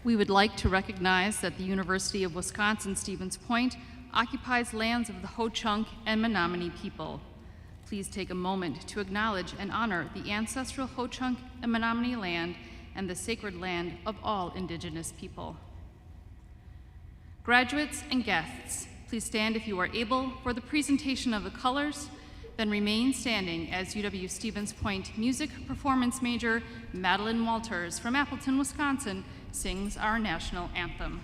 We would like to recognize that the University of Wisconsin-Stevens Point occupies lands of the Ho-Chunk and Menominee people. Please take a moment to acknowledge and honor the ancestral Ho-Chunk and Menominee land and the sacred land of all Indigenous people. Graduates and guests, please stand if you are able for the presentation of the colors, then remain standing as UW-Stevens Point music performance major Madeline Walters from Appleton, Wisconsin, sings our national anthem.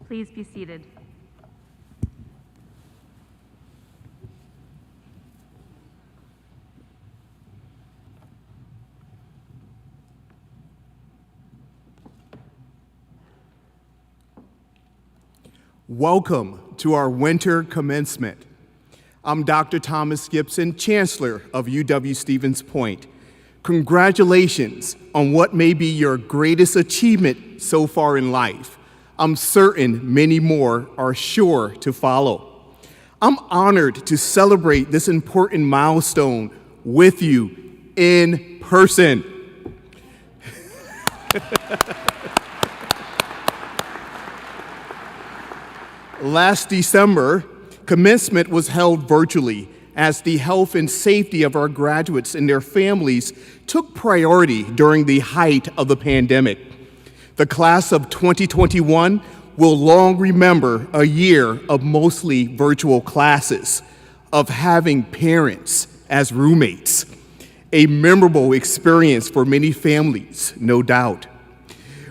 Please be seated. Welcome to our winter commencement. I'm Dr. Thomas Gibson, Chancellor of UW-Stevens Point. Congratulations on what may be your greatest achievement so far in life. I'm certain many more are sure to follow. I'm honored to celebrate this important milestone with you in person. Last December, commencement was held virtually as the health and safety of our graduates and their families took priority during the height of the pandemic. The class of 2021 will long remember a year of mostly virtual classes, of having parents as roommates, a memorable experience for many families, no doubt.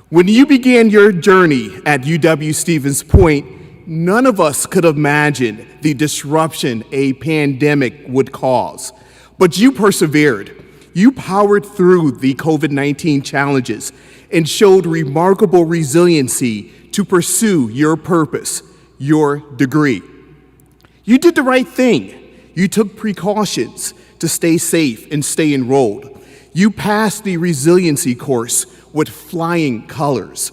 When you began your journey at UW-Stevens Point, none of us could imagine the disruption a pandemic would cause, but you persevered. You powered through the COVID-19 challenges and showed remarkable resiliency to pursue your purpose, your degree. You did the right thing. You took precautions to stay safe and stay enrolled. You passed the resiliency course with flying colors.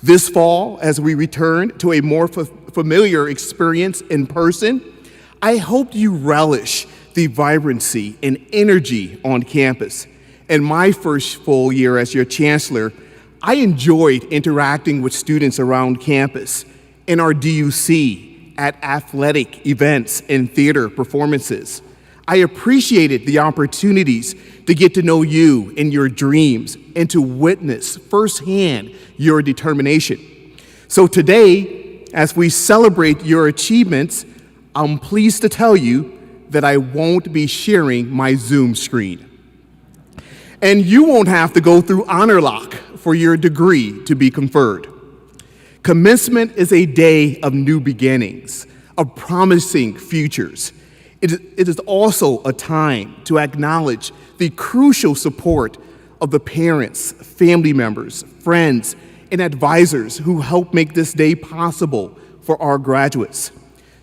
This fall, as we return to a more familiar experience in person, I hope you relish the vibrancy and energy on campus. In my first full year as your chancellor, I enjoyed interacting with students around campus, in our DUC, at athletic events and theater performances. I appreciated the opportunities to get to know you and your dreams and to witness firsthand your determination. So today, as we celebrate your achievements, I'm pleased to tell you that I won't be sharing my Zoom screen. And you won't have to go through honor lock for your degree to be conferred. Commencement is a day of new beginnings, of promising futures. It is also a time to acknowledge the crucial support of the parents, family members, friends, and advisors who help make this day possible for our graduates.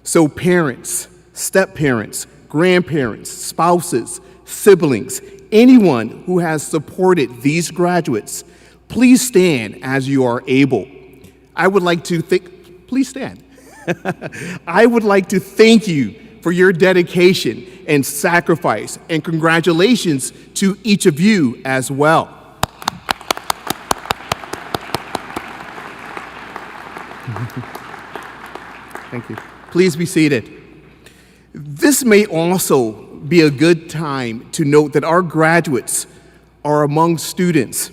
So parents, step-parents, grandparents, spouses, siblings, anyone who has supported these graduates, please stand as you are able. Please stand. I would like to thank you for your dedication and sacrifice, and congratulations to each of you as well. Thank you. Please be seated. This may also be a good time to note that our graduates are among students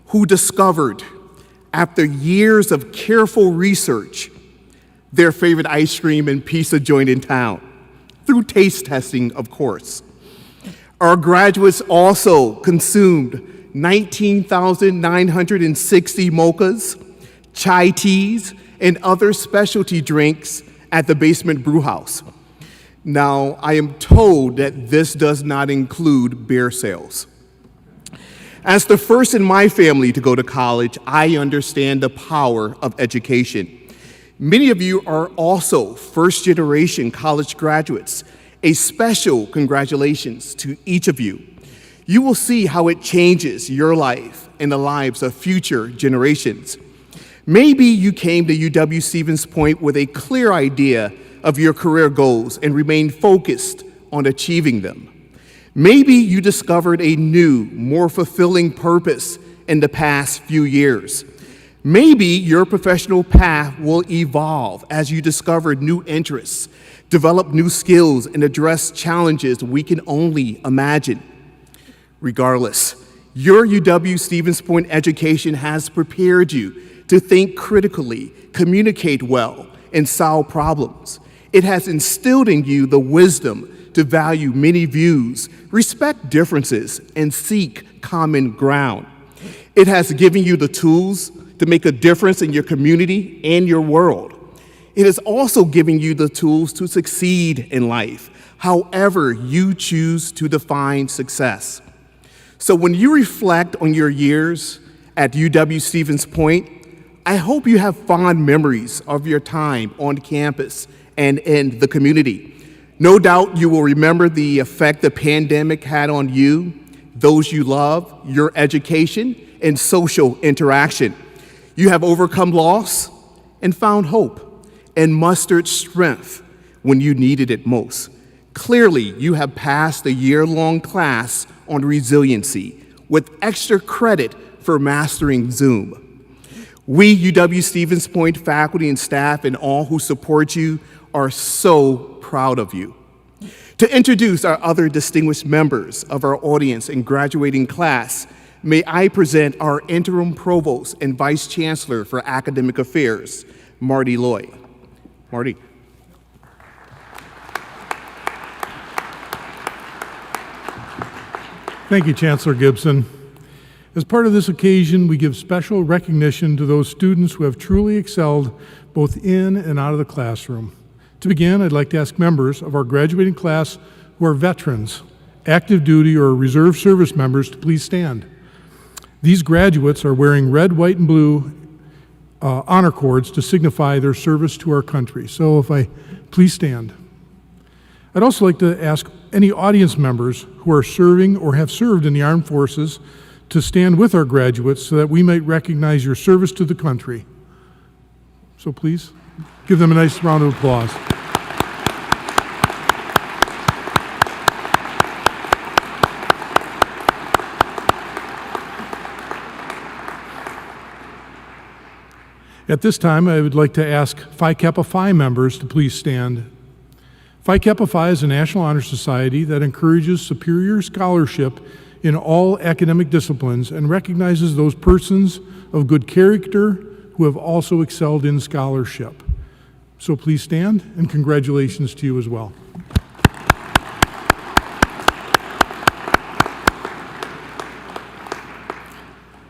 who discovered, after years of careful research, their favorite ice cream and pizza joint in town, through taste testing, of course. Our graduates also consumed 19,960 mochas, chai teas, and other specialty drinks at the Basement Brew House. Now, I am told that this does not include beer sales. As the first in my family to go to college, I understand the power of education. Many of you are also first-generation college graduates. A special congratulations to each of you. You will see how it changes your life and the lives of future generations. Maybe you came to UW-Stevens Point with a clear idea of your career goals and remained focused on achieving them. Maybe you discovered a new, more fulfilling purpose in the past few years. Maybe your professional path will evolve as you discover new interests, develop new skills, and address challenges we can only imagine. Regardless, your UW-Stevens Point education has prepared you to think critically, communicate well, and solve problems. It has instilled in you the wisdom to value many views, respect differences, and seek common ground. It has given you the tools to make a difference in your community and your world. It has also given you the tools to succeed in life, however you choose to define success. So when you reflect on your years at UW-Stevens Point, I hope you have fond memories of your time on campus and in the community. No doubt you will remember the effect the pandemic had on you, those you love, your education, and social interaction. You have overcome loss and found hope and mustered strength when you needed it most. Clearly, you have passed a year-long class on resiliency with extra credit for mastering Zoom. We UW-Stevens Point faculty and staff and all who support you are so proud of you. To introduce our other distinguished members of our audience and graduating class, may I present our interim provost and vice chancellor for academic affairs, Marty Loy. Marty. Thank you, Chancellor Gibson. As part of this occasion, we give special recognition to those students who have truly excelled both in and out of the classroom. To begin, I'd like to ask members of our graduating class who are veterans, active duty, or reserve service members to please stand. These graduates are wearing red, white, and blue honor cords to signify their service to our country. So if I please stand. I'd also like to ask any audience members who are serving or have served in the armed forces to stand with our graduates so that we might recognize your service to the country. So please, give them a nice round of applause. At this time, I would like to ask Phi Kappa Phi members to please stand. Phi Kappa Phi is a National Honor Society that encourages superior scholarship in all academic disciplines and recognizes those persons of good character who have also excelled in scholarship. So please stand, and congratulations to you as well.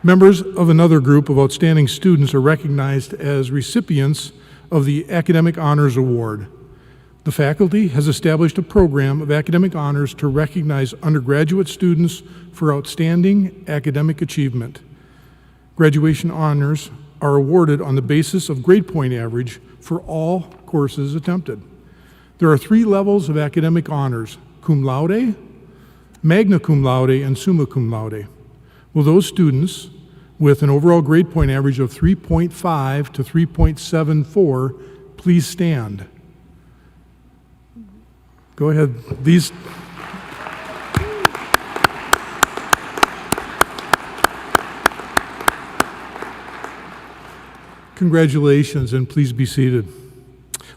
Members of another group of outstanding students are recognized as recipients of the Academic Honors Award. The faculty has established a program of academic honors to recognize undergraduate students for outstanding academic achievement. Graduation honors are awarded on the basis of grade point average for all courses attempted. There are 3 levels of academic honors: cum laude, magna cum laude, and summa cum laude. Will those students with an overall grade point average of 3.5 to 3.74 please stand? Go ahead. Congratulations, and please be seated.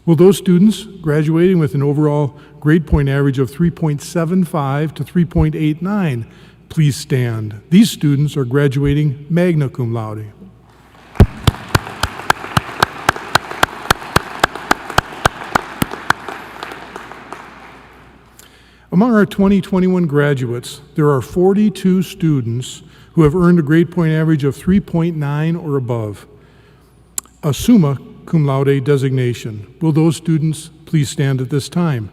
Will those students graduating with an overall grade point average of 3.75 to 3.89 please stand? These students are graduating magna cum laude. Among our 2021 graduates, there are 42 students who have earned a grade point average of 3.9 or above, a summa cum laude designation. Will those students please stand at this time?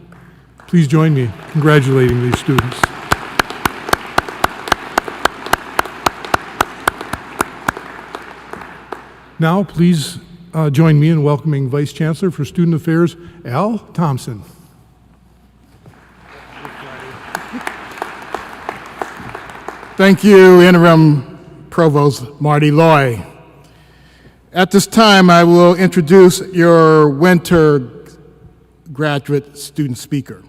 Please join me in congratulating these students. Now, please join me in welcoming Vice Chancellor for Student Affairs, Al Thompson. Thank you, Interim Provost Marty Loy. At this time, I will introduce your winter graduate student speaker.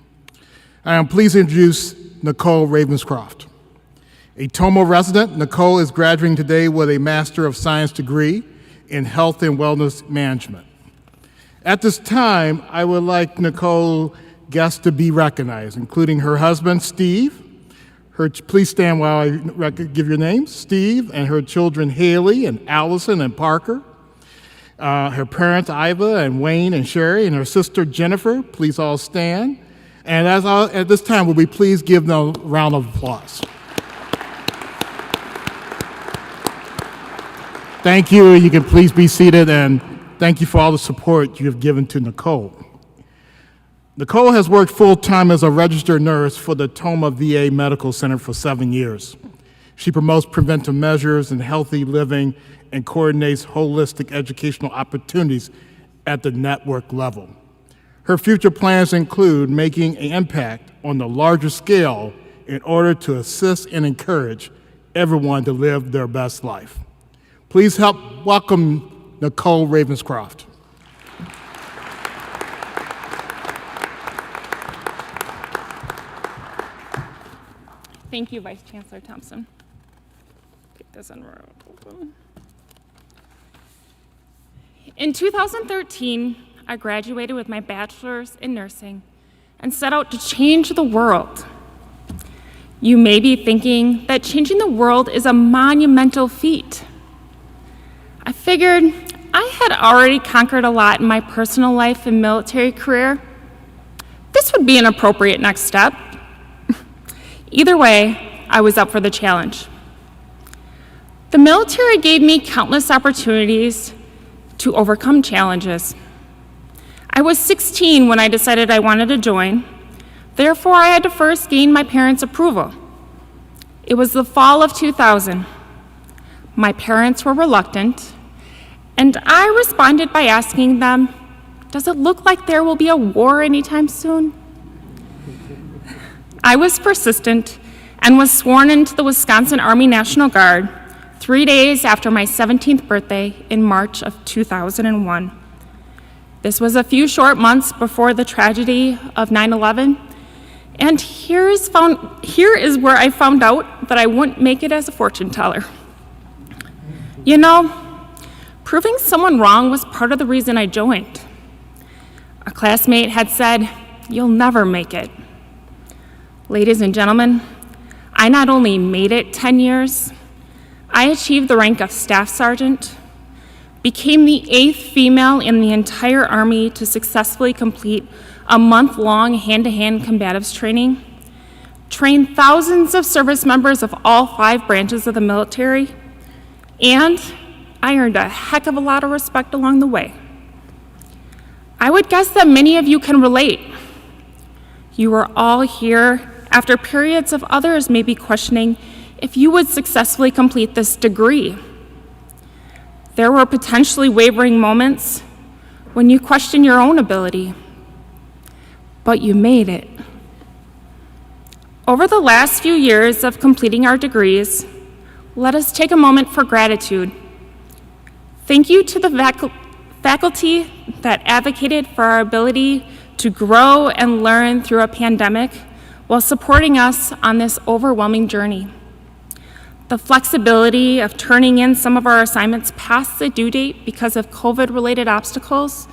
I am pleased to introduce Nicole Ravenscroft. A Tomo resident, Nicole is graduating today with a Master of Science degree in Health and Wellness Management. At this time, I would like Nicole guests to be recognized, including her husband, Steve. Please stand while I give your names. Steve, and her children, Haley and Allison and Parker. Her parents, Iva and Wayne and Sherry, and her sister, Jennifer. Please all stand. And at this time, will we please give them a round of applause. Thank you. You can please be seated, and thank you for all the support you have given to Nicole. Nicole has worked full-time as a registered nurse for the Toma VA Medical Center for 7 years. She promotes preventive measures and healthy living and coordinates holistic educational opportunities at the network level. Her future plans include making an impact on the larger scale in order to assist and encourage everyone to live their best life. Please help welcome Nicole Ravenscroft. Thank you, Vice Chancellor Thompson. Get this unrolled. In 2013, I graduated with my bachelor's in nursing and set out to change the world. You may be thinking that changing the world is a monumental feat. I figured I had already conquered a lot in my personal life and military career. This would be an appropriate next step. Either way, I was up for the challenge. The military gave me countless opportunities to overcome challenges. I was 16 when I decided I wanted to join. Therefore, I had to first gain my parents' approval. It was the fall of 2000. My parents were reluctant, and I responded by asking them, "Does it look like there will be a war anytime soon?" I was persistent and was sworn into the Wisconsin Army National Guard 3 days after my 17th birthday in March of 2001. This was a few short months before the tragedy of 9/11, and here is where I found out that I wouldn't make it as a fortune teller. You know, proving someone wrong was part of the reason I joined. A classmate had said, "You'll never make it." Ladies and gentlemen, I not only made it 10 years, I achieved the rank of Staff Sergeant, became the 8th female in the entire Army to successfully complete a month-long hand-to-hand combatives training, trained thousands of service members of all 5 branches of the military, and I earned a heck of a lot of respect along the way. I would guess that many of you can relate. You are all here after periods of others may be questioning if you would successfully complete this degree. There were potentially wavering moments when you questioned your own ability, but you made it. Over the last few years of completing our degrees, let us take a moment for gratitude. Thank you to the faculty that advocated for our ability to grow and learn through a pandemic while supporting us on this overwhelming journey. The flexibility of turning in some of our assignments past the due date because of COVID-related obstacles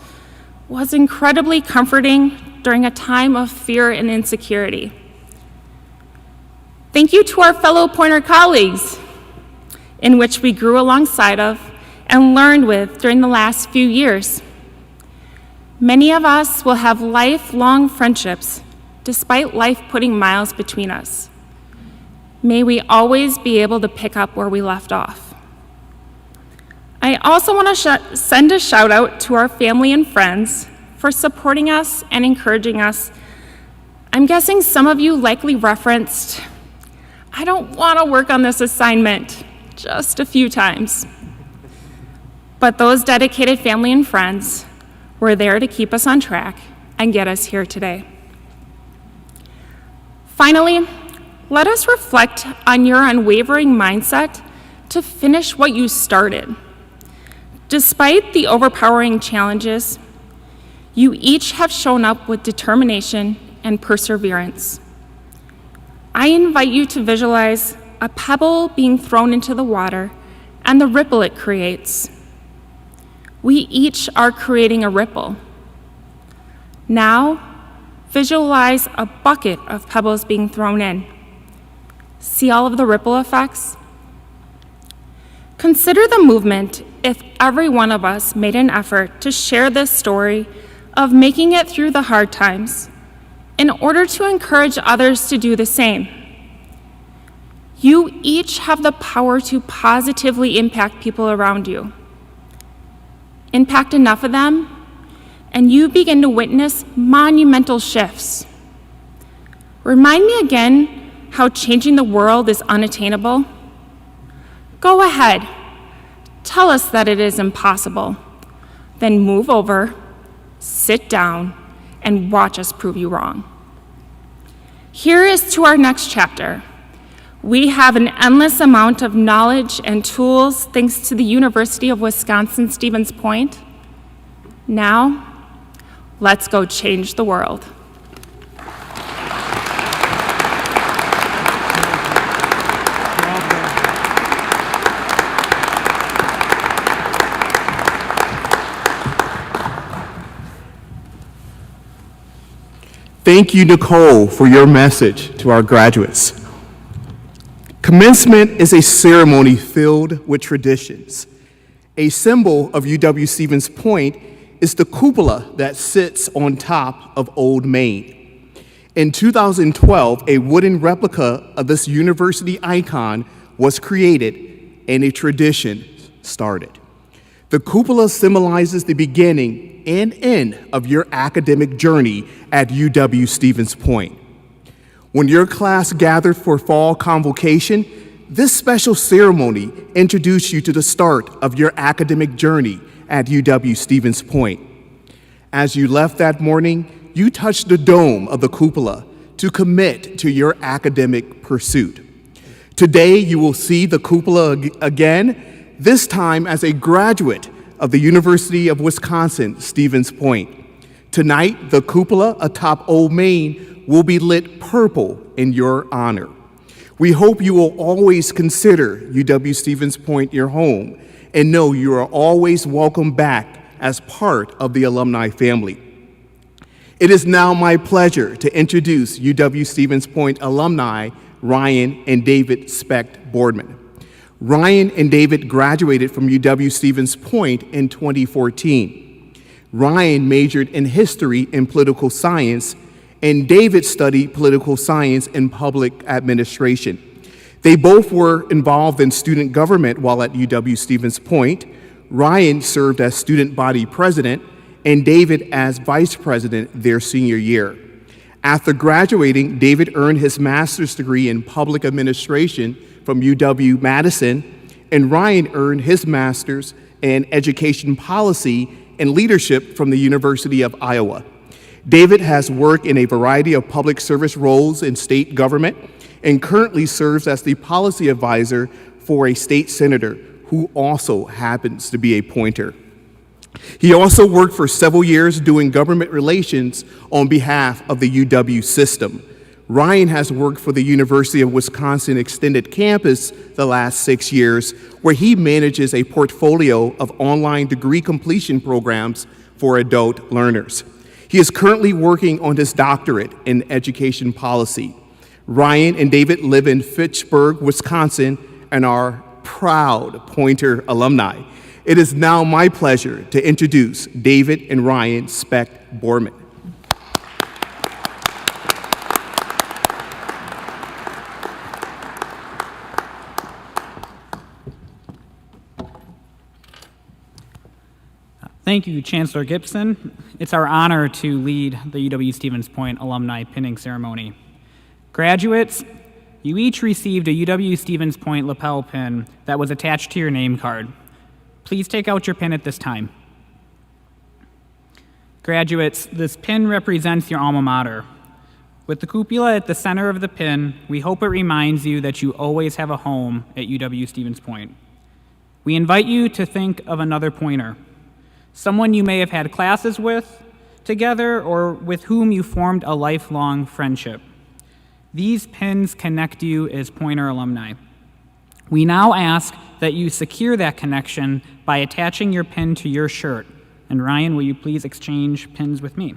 was incredibly comforting during a time of fear and insecurity. Thank you to our fellow Pointer colleagues, in which we grew alongside of and learned with during the last few years. Many of us will have lifelong friendships despite life putting miles between us. May we always be able to pick up where we left off. I also want to send a shout out to our family and friends for supporting us and encouraging us. I'm guessing some of you likely referenced, "I don't want to work on this assignment," just a few times. But those dedicated family and friends were there to keep us on track and get us here today. Finally, let us reflect on your unwavering mindset to finish what you started. Despite the overpowering challenges, you each have shown up with determination and perseverance. I invite you to visualize a pebble being thrown into the water and the ripple it creates. We each are creating a ripple. Now, visualize a bucket of pebbles being thrown in. See all of the ripple effects? Consider the movement if every one of us made an effort to share this story of making it through the hard times in order to encourage others to do the same. You each have the power to positively impact people around you. Impact enough of them, and you begin to witness monumental shifts. Remind me again how changing the world is unattainable. Go ahead, tell us that it is impossible. Then move over, sit down, and watch us prove you wrong. Here is to our next chapter. We have an endless amount of knowledge and tools thanks to the University of Wisconsin-Stevens Point. Now, let's go change the world. Thank you, Nicole, for your message to our graduates. Commencement is a ceremony filled with traditions. A symbol of UW-Stevens Point is the cupola that sits on top of Old Main. In 2012, a wooden replica of this university icon was created and a tradition started. The cupola symbolizes the beginning and end of your academic journey at UW-Stevens Point. When your class gathered for fall convocation, this special ceremony introduced you to the start of your academic journey at UW-Stevens Point. As you left that morning, you touched the dome of the cupola to commit to your academic pursuit. Today, you will see the cupola again, this time as a graduate of the University of Wisconsin-Stevens Point. Tonight, the cupola atop Old Main will be lit purple in your honor. We hope you will always consider UW-Stevens Point your home and know you are always welcome back as part of the alumni family. It is now my pleasure to introduce UW-Stevens Point alumni Ryan and David Specht Boardman. Ryan and David graduated from UW-Stevens Point in 2014. Ryan majored in history and political science, and David studied political science and public administration. They both were involved in student government while at UW-Stevens Point. Ryan served as student body president, and David as vice president their senior year. After graduating, David earned his master's degree in public administration from UW-Madison, and Ryan earned his master's in education policy and leadership from the University of Iowa. David has worked in a variety of public service roles in state government and currently serves as the policy advisor for a state senator who also happens to be a Pointer. He also worked for several years doing government relations on behalf of the UW system. Ryan has worked for the University of Wisconsin Extended Campus the last 6 years, where he manages a portfolio of online degree completion programs for adult learners. He is currently working on his doctorate in education policy. Ryan and David live in Fitchburg, Wisconsin, and are proud Pointer alumni. It is now my pleasure to introduce David and Ryan Specht Boardman. Thank you, Chancellor Gibson. It's our honor to lead the UW-Stevens Point alumni pinning ceremony. Graduates, you each received a UW-Stevens Point lapel pin that was attached to your name card. Please take out your pin at this time. Graduates, this pin represents your alma mater. With the cupola at the center of the pin, we hope it reminds you that you always have a home at UW-Stevens Point. We invite you to think of another Pointer, someone you may have had classes with together or with whom you formed a lifelong friendship. These pins connect you as Pointer alumni. We now ask that you secure that connection by attaching your pin to your shirt. And Ryan, will you please exchange pins with me?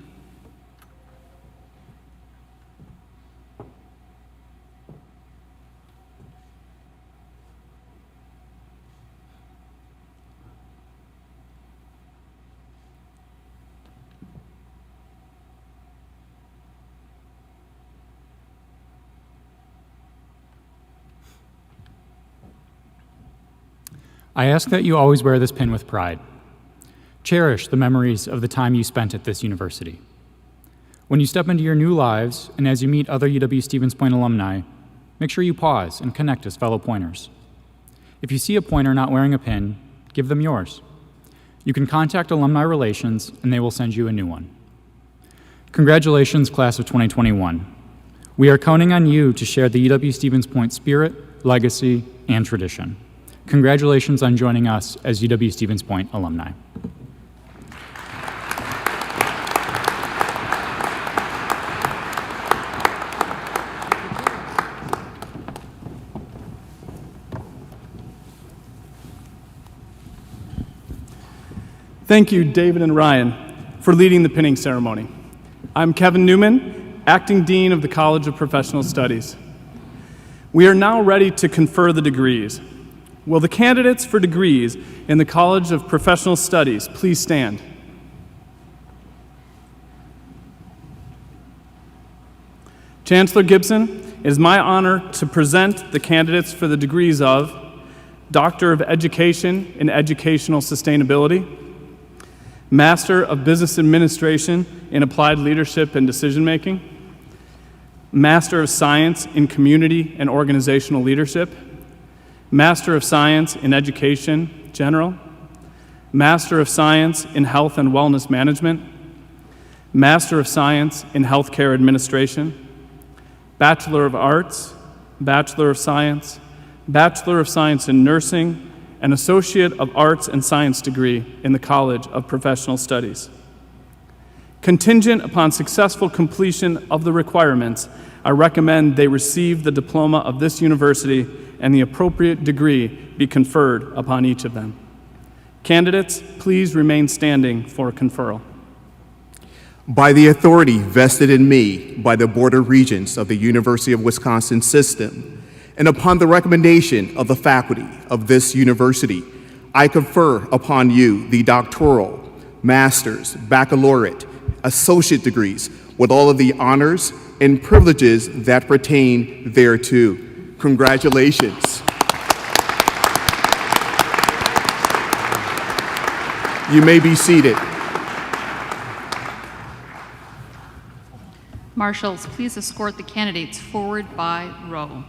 I ask that you always wear this pin with pride. Cherish the memories of the time you spent at this university. When you step into your new lives, and as you meet other UW-Stevens Point alumni, make sure you pause and connect as fellow Pointers. If you see a Pointer not wearing a pin, give them yours. You can contact Alumni Relations, and they will send you a new one. Congratulations, class of 2021. We are counting on you to share the UW-Stevens Point spirit, legacy, and tradition. Congratulations on joining us as UW-Stevens Point alumni. Thank you, David and Ryan, for leading the pinning ceremony. I'm Kevin Newman, Acting Dean of the College of Professional Studies. We are now ready to confer the degrees. Will the candidates for degrees in the College of Professional Studies please stand? Chancellor Gibson, it is my honor to present the candidates for the degrees of Doctor of Education in Educational Sustainability, Master of Business Administration in Applied Leadership and Decision Making, Master of Science in Community and Organizational Leadership, Master of Science in Education General, Master of Science in Health and Wellness Management, Master of Science in Healthcare Administration, Bachelor of Arts, Bachelor of Science in Nursing, an Associate of Arts and Science degree in the College of Professional Studies. Contingent upon successful completion of the requirements, I recommend they receive the diploma of this university and the appropriate degree be conferred upon each of them. Candidates, please remain standing for conferral. By the authority vested in me by the Board of Regents of the University of Wisconsin System, and upon the recommendation of the faculty of this university, I confer upon you the doctoral, master's, baccalaureate, associate degrees with all of the honors and privileges that pertain thereto. Congratulations. You may be seated. Marshals, please escort the candidates forward by row.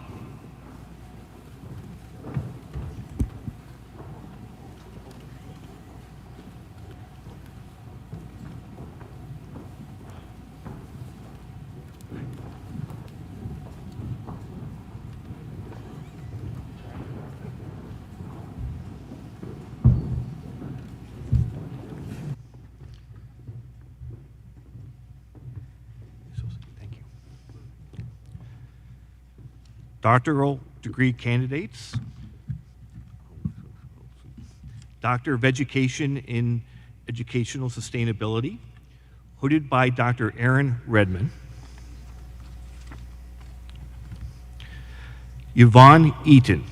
Doctoral degree candidates, Doctor of Education in Educational Sustainability, hooded by Dr. Aaron Redman, Yvonne Eaton,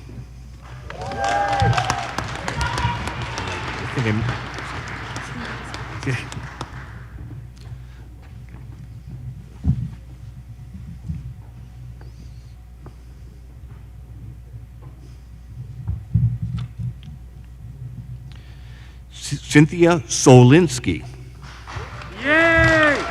Cynthia Solinsky. Yay!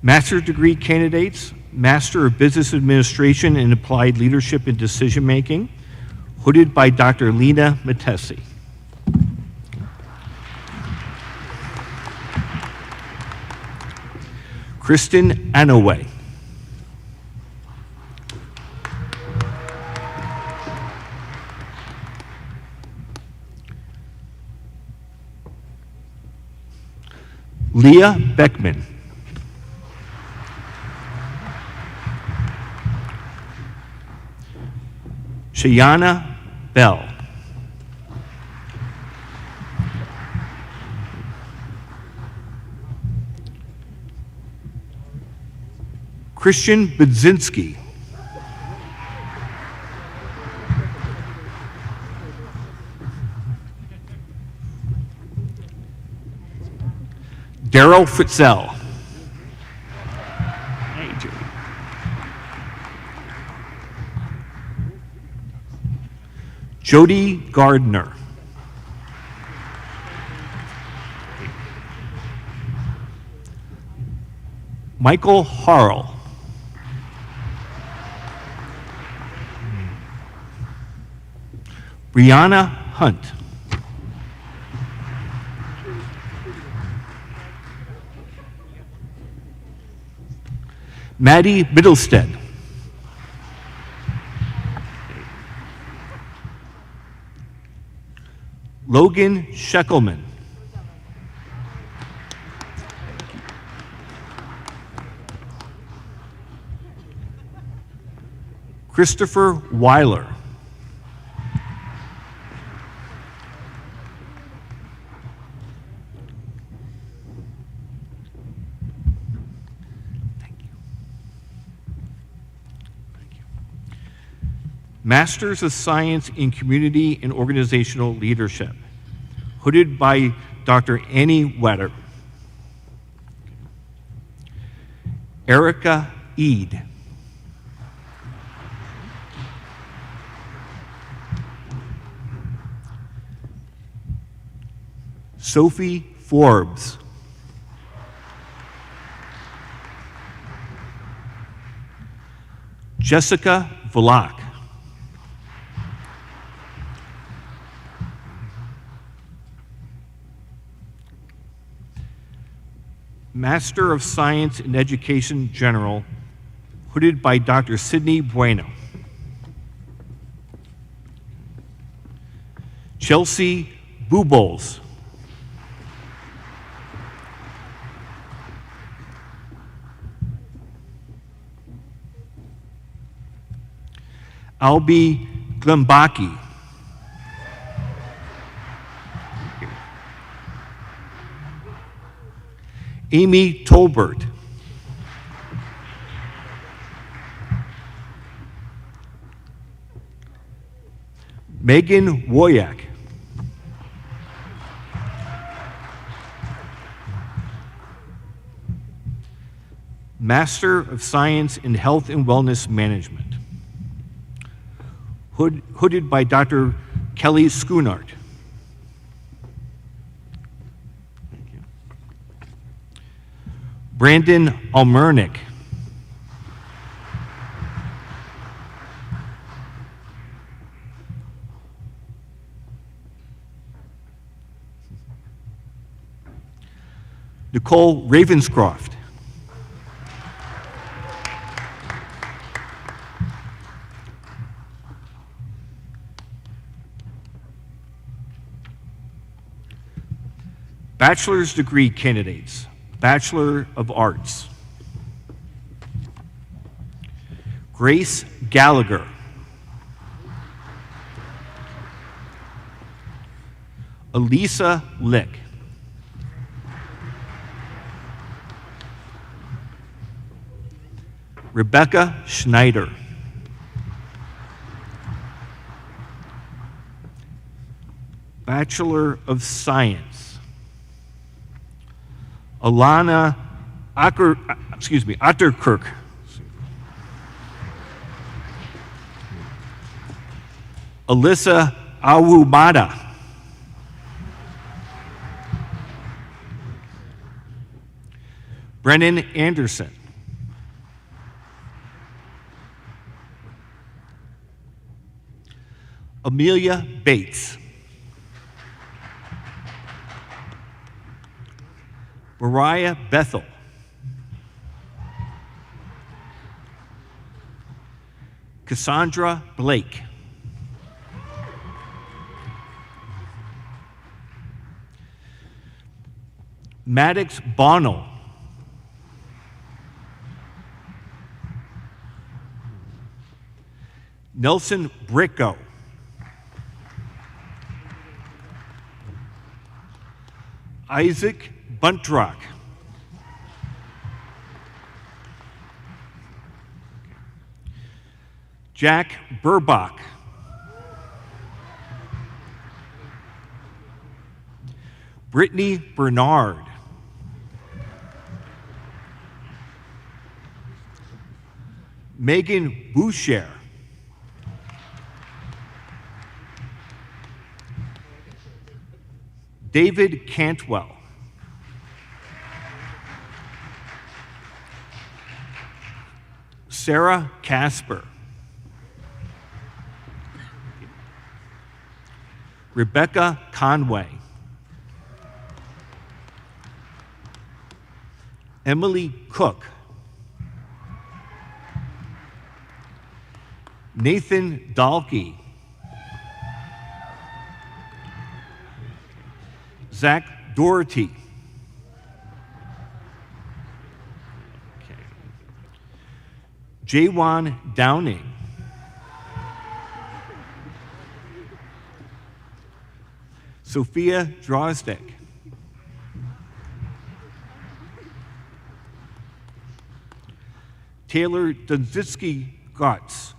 Master's degree candidates, Master of Business Administration in Applied Leadership and Decision Making, hooded by Dr. Lena Matesi. Kristen Anaway. Leah Beckman. Shayana Bell. Christian Budzinski. Daryl Fritzel. Hey, Judy. Jody Gardner. Michael Harrell. Brianna Hunt. Maddie Middlestead. Logan Sheckelman. Christopher Weiler. Masters of Science in Community and Organizational Leadership, hooded by Dr. Annie Wetter. Erica Eade. Sophie Forbes. Jessica Vlach. Master of Science in Education General, hooded by Dr. Sidney Bueno. Chelsea Bubols. Albie Glembaki. Amy Tolbert. Megan Woyak. Master of Science in Health and Wellness Management, hooded by Dr. Kelly Schoonart. Brandon Almernick. Nicole Ravenscroft. Bachelor's degree candidates. Bachelor of Arts. Grace Gallagher. Elisa Lick. Rebecca Schneider. Bachelor of Science. Alana Otterkirk. Alyssa Awumada. Brennan Anderson. Amelia Bates. Mariah Bethel. Cassandra Blake. Maddox Bonnell. Nelson Bricko. Isaac Buntrock. Jack Burbach. Brittany Bernard. Megan Boucher. David Cantwell. Sarah Casper. Rebecca Conway. Emily Cook. Nathan Dahlke. Zach Doherty. Jaywan Downing. Sophia Drozdik. Taylor Dunzitsky Goetz.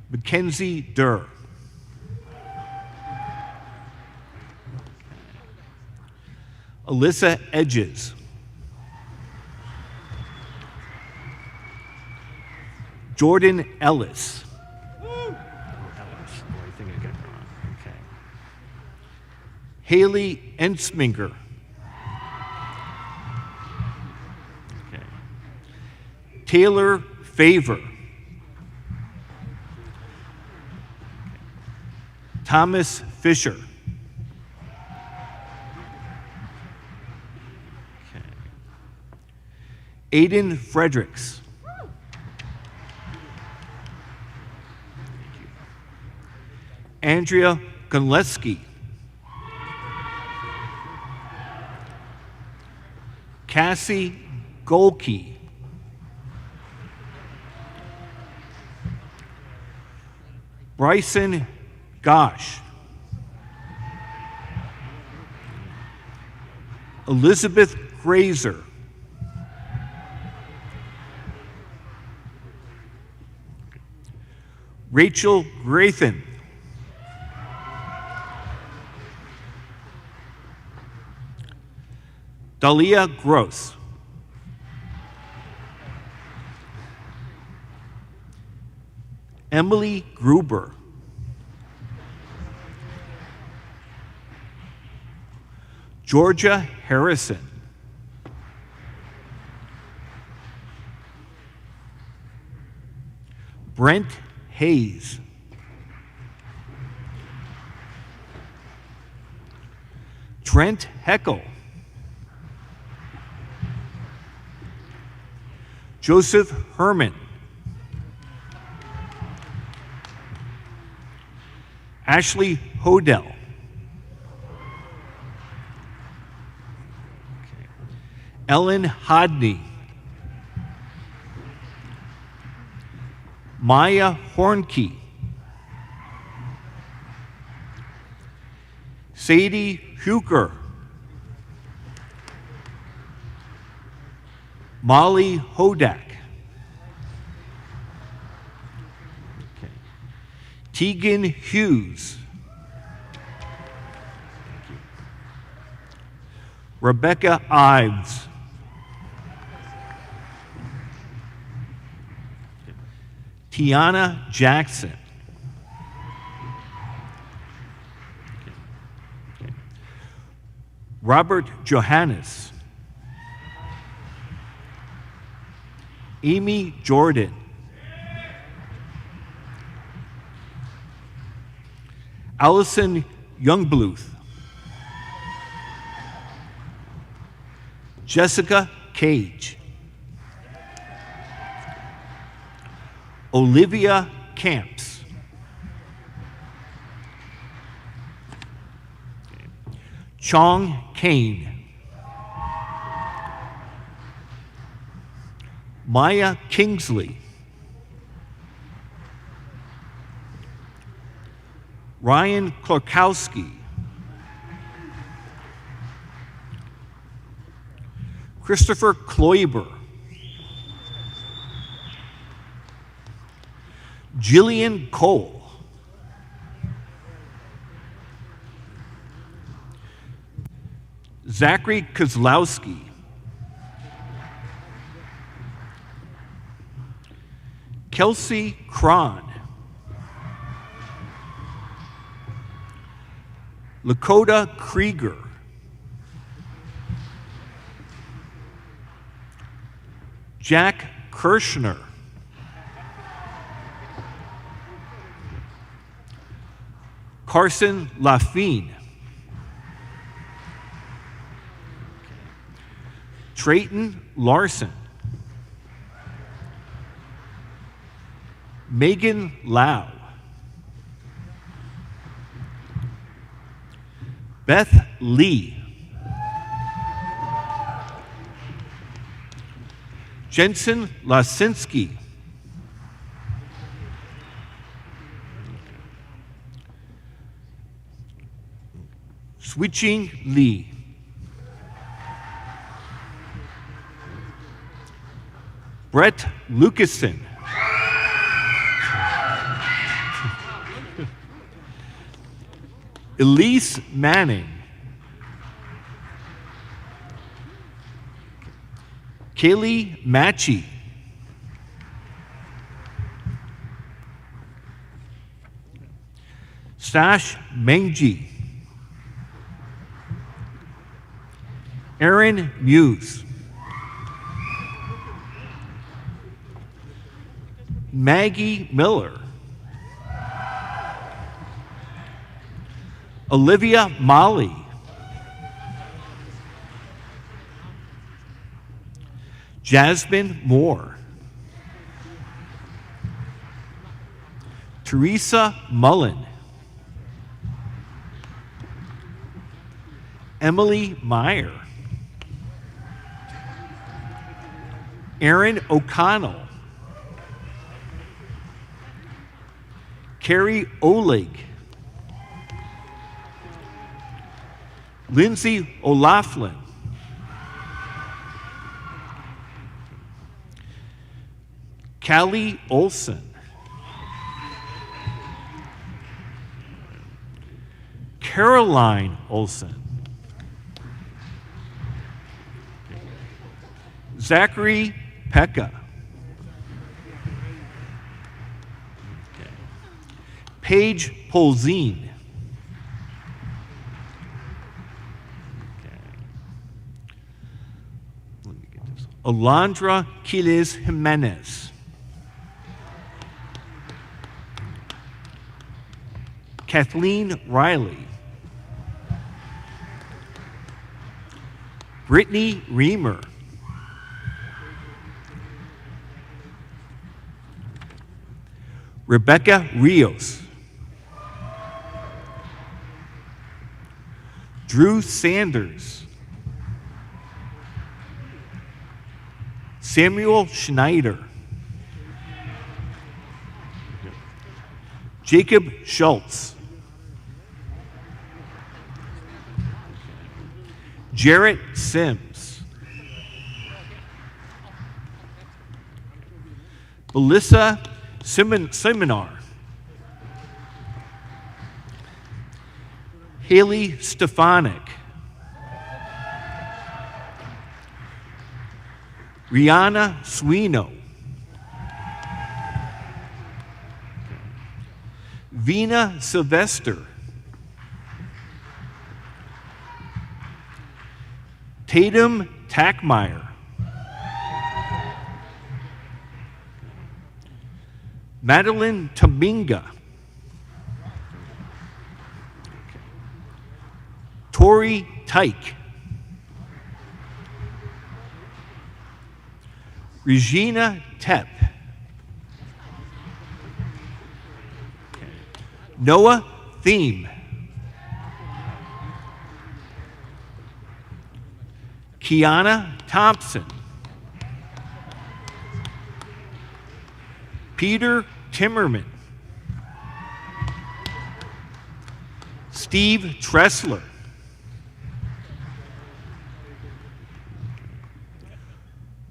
Mackenzie Durr. Alyssa Edges. Jordan Ellis. Haley Ensminger. Taylor Favor. Thomas Fisher. Aiden Fredericks. Andrea Gonleski. Cassie Golke. Bryson Gosh. Elizabeth Grazer. Rachel Grathan. Dahlia Gross. Emily Gruber. Georgia Harrison. Brent Hayes. Trent Heckel. Joseph Herman. Ashley Hodell. Ellen Hodney. Maya Hornkey. Sadie Huker. Molly Hodak. Tegan Hughes. Rebecca Ives. Tiana Jackson. Robert Johannes. Amy Jordan. Allison Youngbluth. Jessica Cage. Olivia Camps. Chong Kane. Maya Kingsley. Ryan Klorkowski. Christopher Kloiber. Jillian Cole. Zachary Kozlowski. Kelsey Cron. Lakota Krieger. Jack Kirshner. Carson Lafine. Trayton Larson. Megan Lau. Beth Lee. Jensen Lasinski. Switching Lee. Brett Lucasen. Elise Manning. Kaylee Matchie. Stash Mengi. Aaron Muse. Maggie Miller. Olivia Molly. Jasmine Moore. Teresa Mullen. Emily Meyer. Aaron O'Connell. Carrie Oleg. Lindsay O'Laughlin. Callie Olson. Caroline Olson. Zachary Pekka. Paige Polzine. Let me get this. Alondra Quiles Jimenez. Kathleen Riley. Brittany Reamer. Rebecca Rios. Drew Sanders. Samuel Schneider. Jacob Schultz. Jarrett Sims. Melissa Seminar. Haley Stefanik. Rihanna Swino. Vina Sylvester. Tatum Tackmeyer. Madeline Tominga. Tori Tyke. Regina Tepp. Noah Thiem. Kiana Thompson. Peter Timmerman. Steve Tressler.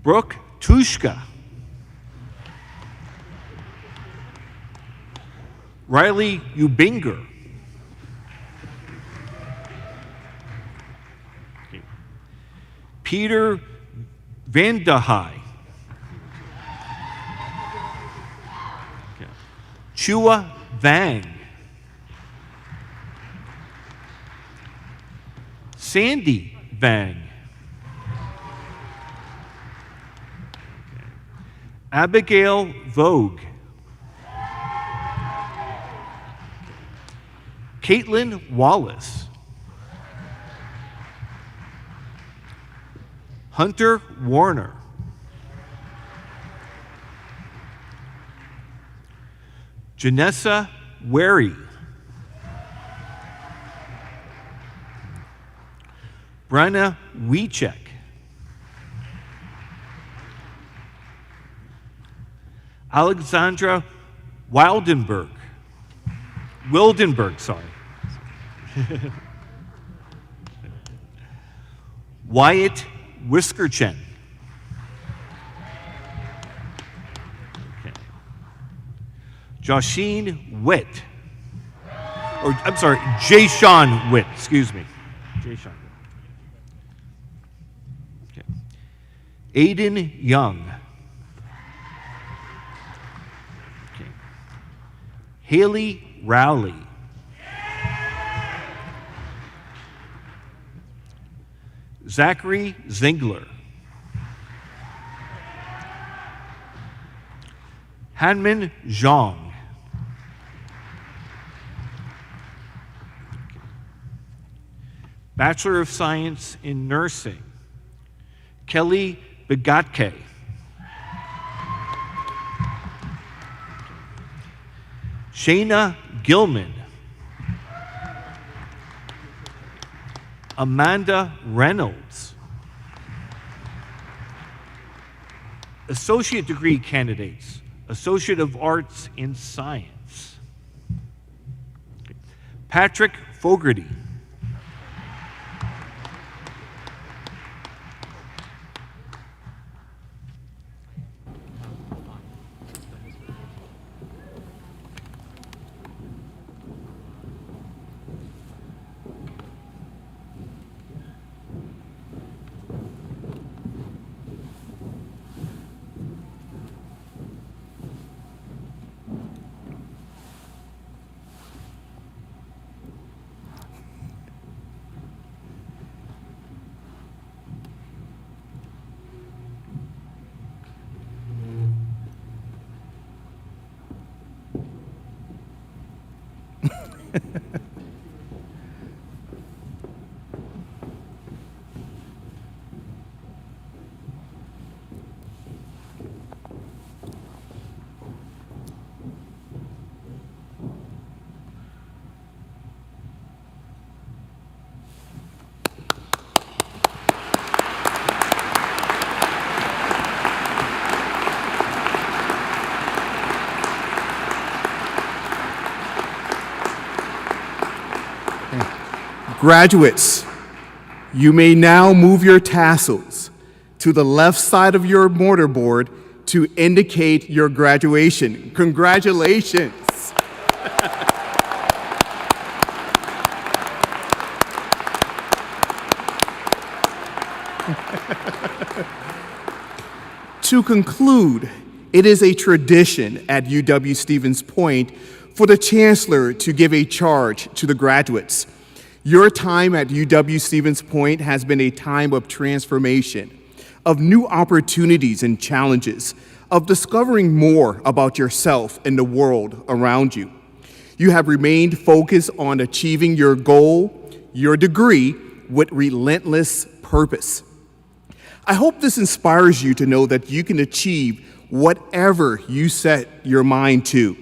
Brooke Tushka. Riley Ubinger. Peter Vandahai. Chua Vang. Sandy Vang. Abigail Vogue. Caitlin Wallace. Hunter Warner. Janessa Wary. Brenna Wiechek. Alexandra Wildenberg, sorry. Wyatt Whiskerchen. Okay. Joshine Witt. Or, I'm sorry, Jay-Sean Witt, excuse me. Jay-Sean Witt. Okay. Aiden Young. Okay. Haley Rowley. Zachary Zingler. Hanmin Zhang. Bachelor of Science in Nursing, Kelly Begatke. Shayna Gilman. Amanda Reynolds. Associate degree candidates, Associate of Arts in Science, Patrick Fogarty. Graduates, you may now move your tassels to the left side of your mortarboard to indicate your graduation. Congratulations. To conclude, it is a tradition at UW-Stevens Point for the Chancellor to give a charge to the graduates. Your time at UW-Stevens Point has been a time of transformation, of new opportunities and challenges, of discovering more about yourself and the world around you. You have remained focused on achieving your goal, your degree, with relentless purpose. I hope this inspires you to know that you can achieve whatever you set your mind to.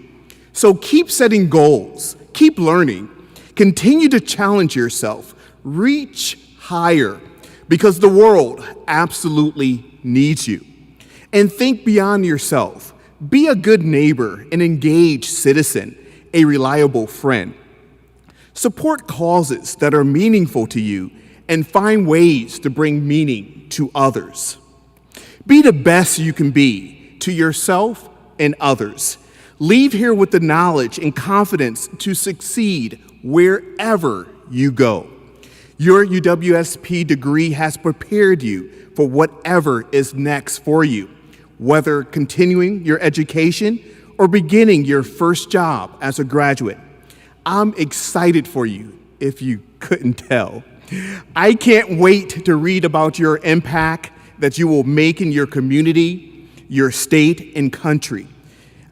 So keep setting goals, keep learning, continue to challenge yourself, reach higher, because the world absolutely needs you. And think beyond yourself. Be a good neighbor, an engaged citizen, a reliable friend. Support causes that are meaningful to you and find ways to bring meaning to others. Be the best you can be to yourself and others. Leave here with the knowledge and confidence to succeed wherever you go. Your UWSP degree has prepared you for whatever is next for you, whether continuing your education or beginning your first job as a graduate. I'm excited for you, if you couldn't tell. I can't wait to read about your impact that you will make in your community, your state, and country.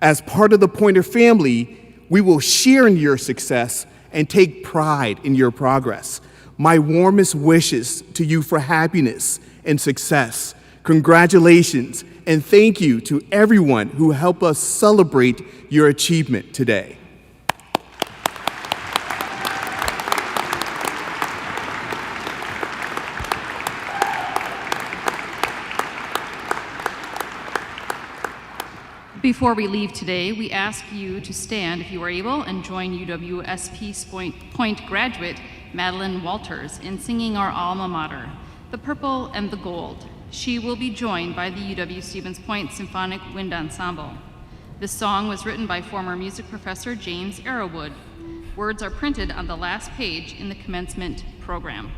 As part of the Pointer family, we will share in your success and take pride in your progress. My warmest wishes to you for happiness and success. Congratulations, and thank you to everyone who helped us celebrate your achievement today. Before we leave today, we ask you to stand, if you are able, and join UWSP Point graduate Madeline Walters in singing our alma mater, The Purple and the Gold. She will be joined by the UW-Stevens Point Symphonic Wind Ensemble. This song was written by former music professor James Arrowwood. Words are printed on the last page in the commencement program.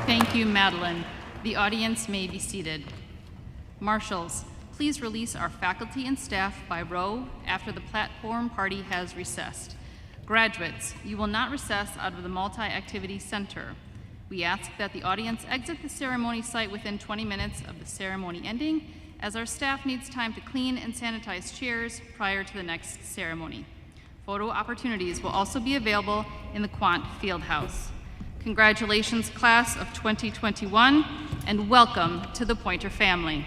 Thank you, Madeline. The audience may be seated. Marshals, please release our faculty and staff by row after the platform party has recessed. Graduates, you will not recess out of the Multi-Activity Center. We ask that the audience exit the ceremony site within 20 minutes of the ceremony ending, as our staff needs time to clean and sanitize chairs prior to the next ceremony. Photo opportunities will also be available in the Quant Fieldhouse. Congratulations, class of 2021, and welcome to the Pointer family.